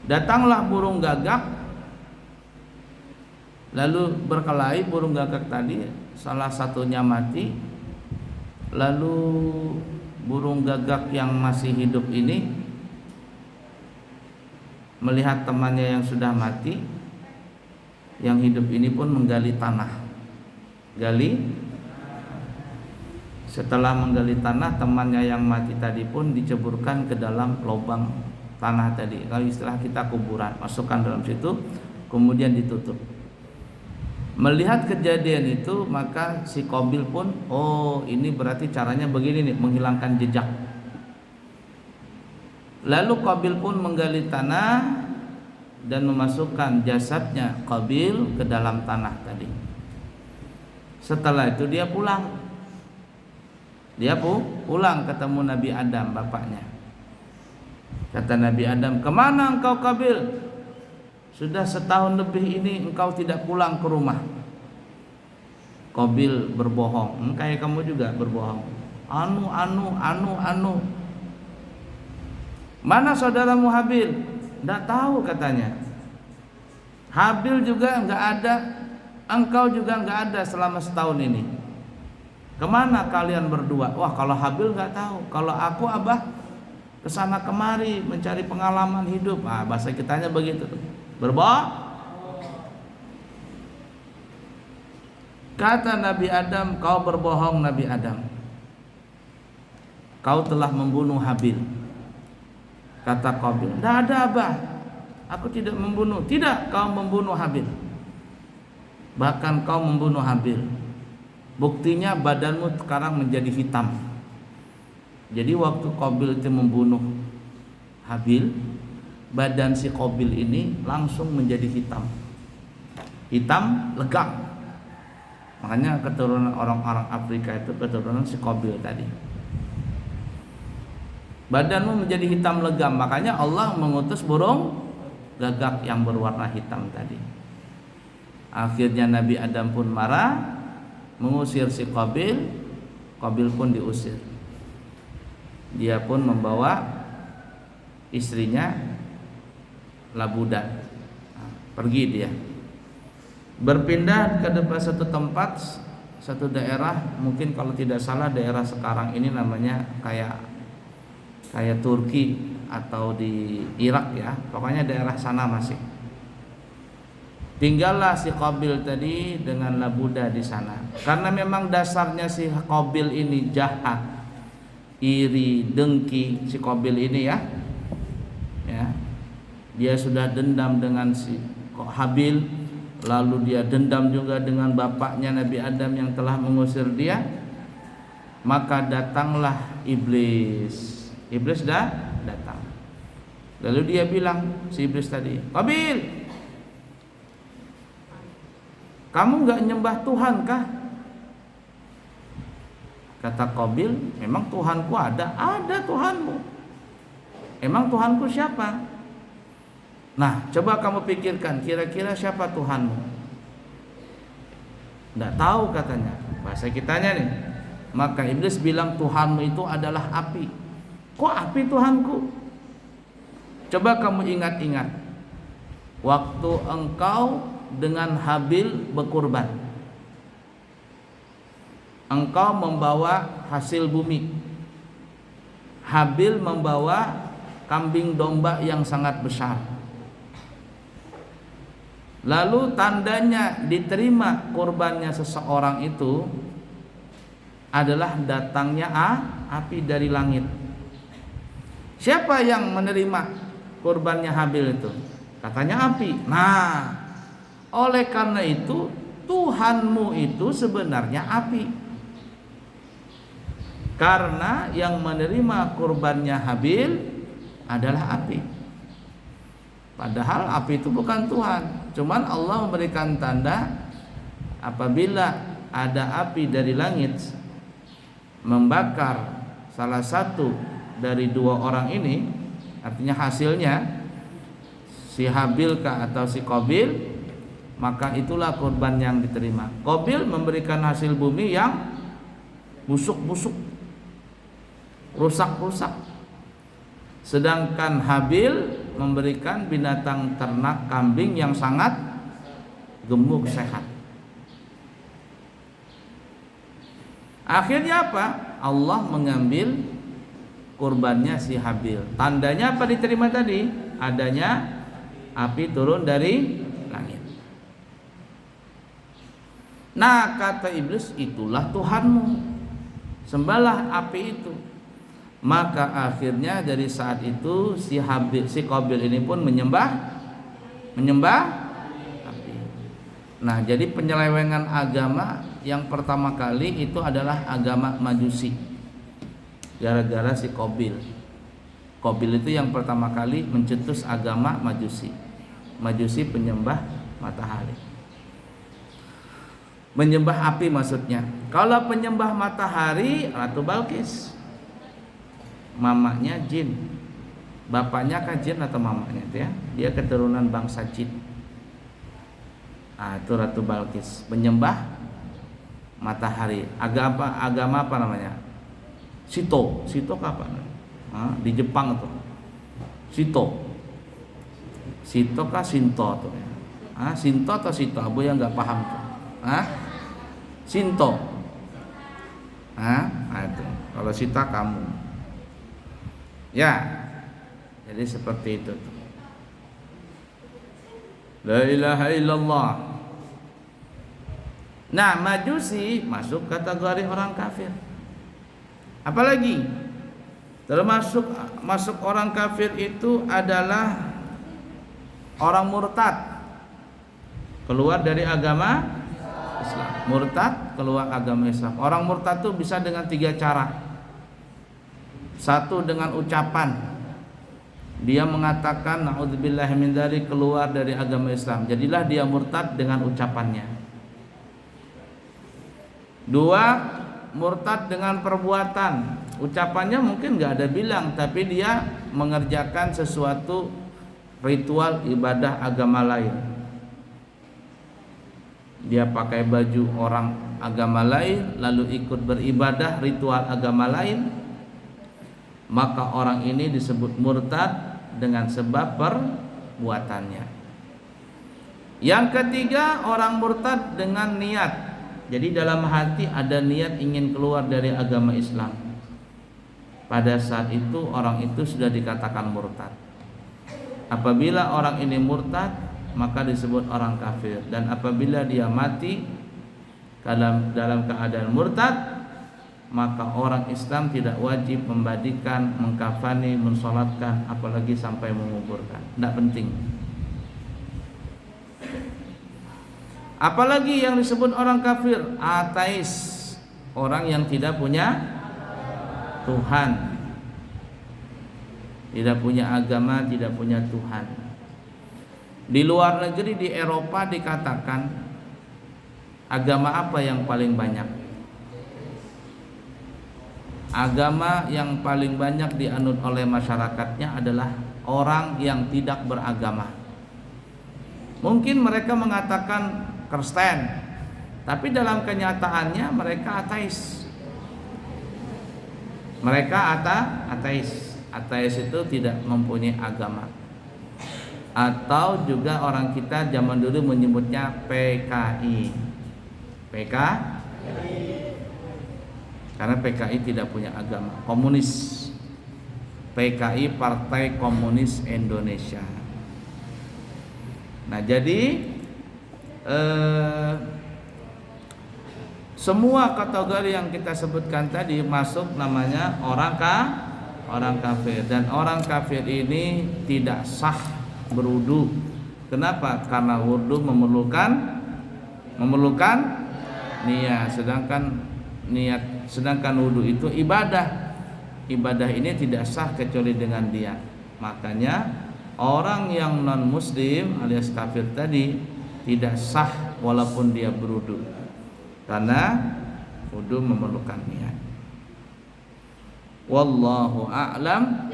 Datanglah burung gagak, lalu berkelahi burung gagak tadi, salah satunya mati. Lalu burung gagak yang masih hidup ini melihat temannya yang sudah mati, yang hidup ini pun menggali tanah. Setelah menggali tanah, temannya yang mati tadi pun diceburkan ke dalam lubang tanah tadi. Kalau istilah kita kuburan, masukkan dalam situ, kemudian ditutup. Melihat kejadian itu, maka si Qabil pun, oh ini berarti caranya begini nih, menghilangkan jejak. Lalu Qabil pun menggali tanah dan memasukkan jasadnya Qabil ke dalam tanah tadi. Setelah itu dia pulang. Dia pulang ketemu Nabi Adam, bapaknya. Kata Nabi Adam, kemana engkau Qabil? Sudah setahun lebih ini engkau tidak pulang ke rumah. Qabil berbohong, kayak kamu juga berbohong. Anu. Mana saudaramu Habil? Tidak tahu katanya. Habil juga enggak ada, engkau juga enggak ada selama setahun ini. Kemana kalian berdua? Wah, kalau Habil enggak tahu. Kalau aku Abah kesana kemari mencari pengalaman hidup. Bahasa kitanya begitu. Berbohong. Kata Nabi Adam, kau berbohong Nabi Adam. Kau telah membunuh Habil. Kata Qabil, tidak ada Abah, aku tidak membunuh. Tidak, kau membunuh Habil. Bahkan kau membunuh Habil. Buktinya badanmu sekarang menjadi hitam. Jadi waktu Qabil itu membunuh Habil, badan si Qabil ini langsung menjadi hitam. Hitam legam. Makanya keturunan orang-orang Afrika itu keturunan si Qabil tadi. Badanmu menjadi hitam legam, makanya Allah mengutus burung gagak yang berwarna hitam tadi. Akhirnya Nabi Adam pun marah, mengusir si Qabil. Qabil pun diusir. Dia pun membawa istrinya Labuda. Pergi dia. Berpindah ke depan satu tempat, satu daerah, mungkin kalau tidak salah daerah sekarang ini namanya kayak Turki atau di Irak ya, pokoknya daerah sana masih. Tinggallah si Qabil tadi dengan Labuda di sana. Karena memang dasarnya si Qabil ini jahat, iri, dengki si Qabil ini ya. Dia sudah dendam dengan si Habil, lalu dia dendam juga dengan bapaknya Nabi Adam yang telah mengusir dia. Maka datanglah iblis. Iblis dah datang. Lalu dia bilang, si iblis tadi, Qabil, kamu enggak nyembah Tuhan kah? Kata Qabil, memang Tuhanku ada. Ada Tuhanmu. Emang Tuhanku siapa? Nah, coba kamu pikirkan, kira-kira siapa Tuhanmu? Enggak tahu katanya. Bahasa kitanya nih. Maka iblis bilang, Tuhanmu itu adalah api. Kok api Tuhanku? Coba kamu ingat-ingat waktu engkau dengan Habil berkurban. Engkau membawa hasil bumi. Habil membawa kambing domba yang sangat besar. Lalu tandanya diterima kurbannya seseorang itu adalah datangnya api dari langit. Siapa yang menerima kurbannya Habil itu? Katanya api. Nah, oleh karena itu Tuhanmu itu sebenarnya api. Karena yang menerima kurbannya Habil adalah api. Padahal api itu bukan Tuhan. Cuman Allah memberikan tanda apabila ada api dari langit membakar salah satu dari dua orang ini, artinya hasilnya si Habil atau si Qabil, maka itulah kurban yang diterima. Qabil memberikan hasil bumi yang busuk-busuk, rusak-rusak. Sedangkan Habil memberikan binatang ternak kambing yang sangat gemuk sehat. Akhirnya apa? Allah mengambil kurbannya si Habil. Tandanya apa diterima tadi? Adanya api turun dari langit. Nah, kata iblis, itulah Tuhanmu, sembahlah api itu. Maka akhirnya dari saat itu si Qabil ini pun menyembah api. Nah, jadi penyelewengan agama yang pertama kali itu adalah agama Majusi. Gara-gara si Qabil itu yang pertama kali mencetus agama Majusi. Majusi penyembah matahari, menyembah api maksudnya. Kalau penyembah matahari, Ratu Balkis, mamanya jin, bapaknya kan jin atau mamanya itu ya, dia keturunan bangsa jin. Itu Ratu Balkis menyembah matahari. Agama apa namanya? Sito kapan? Di Jepang tuh. Sito kah Sinto tuh ya? Sinto atau Sito? Abu yang nggak paham tuh. Sinto. Itu. Kalau Sita kamu. Ya. Jadi seperti itu tuh. La ilaha illallah. Nah, Majusi masuk kategori orang kafir. Apalagi termasuk masuk orang kafir itu adalah orang murtad, keluar dari agama Islam. Murtad keluar agama Islam. Orang murtad itu bisa dengan 3 cara. Satu, dengan ucapan, dia mengatakan naudzubillahi min dzalik, keluar dari agama Islam, jadilah dia murtad dengan ucapannya. 2, murtad dengan perbuatan. Ucapannya mungkin nggak ada bilang, tapi dia mengerjakan sesuatu ritual ibadah agama lain. Dia pakai baju orang agama lain, lalu ikut beribadah ritual agama lain, maka orang ini disebut murtad dengan sebab perbuatannya. Yang ketiga, orang murtad dengan niat. Jadi dalam hati ada niat ingin keluar dari agama Islam. Pada saat itu orang itu sudah dikatakan murtad. Apabila orang ini murtad, maka disebut orang kafir. Dan apabila dia mati dalam keadaan murtad, maka orang Islam tidak wajib membandikan, mengkafani, mensolatkan, apalagi sampai menguburkan. Tidak penting. Apalagi yang disebut orang kafir, ateis, orang yang tidak punya Tuhan, tidak punya agama, tidak punya Tuhan. Di luar negeri, di Eropa dikatakan agama apa yang paling banyak? Agama yang paling banyak dianut oleh masyarakatnya adalah orang yang tidak beragama. Mungkin mereka mengatakan Kristen, tapi dalam kenyataannya mereka ateis. Mereka ateis. Ateis itu tidak mempunyai agama. Atau juga orang kita zaman dulu menyebutnya PKI. Karena PKI tidak punya agama. Komunis. PKI Partai Komunis Indonesia. Nah, jadi semua kategori yang kita sebutkan tadi masuk namanya orang kafir. Dan orang kafir ini tidak sah berwudu. Kenapa? Karena wudu memerlukan niat, sedangkan wudu itu ibadah. Ibadah ini tidak sah kecuali dengan niat. Makanya orang yang non muslim alias kafir tadi tidak sah walaupun dia berwudu, karena wudu memerlukan niat. Wallahu a'lam.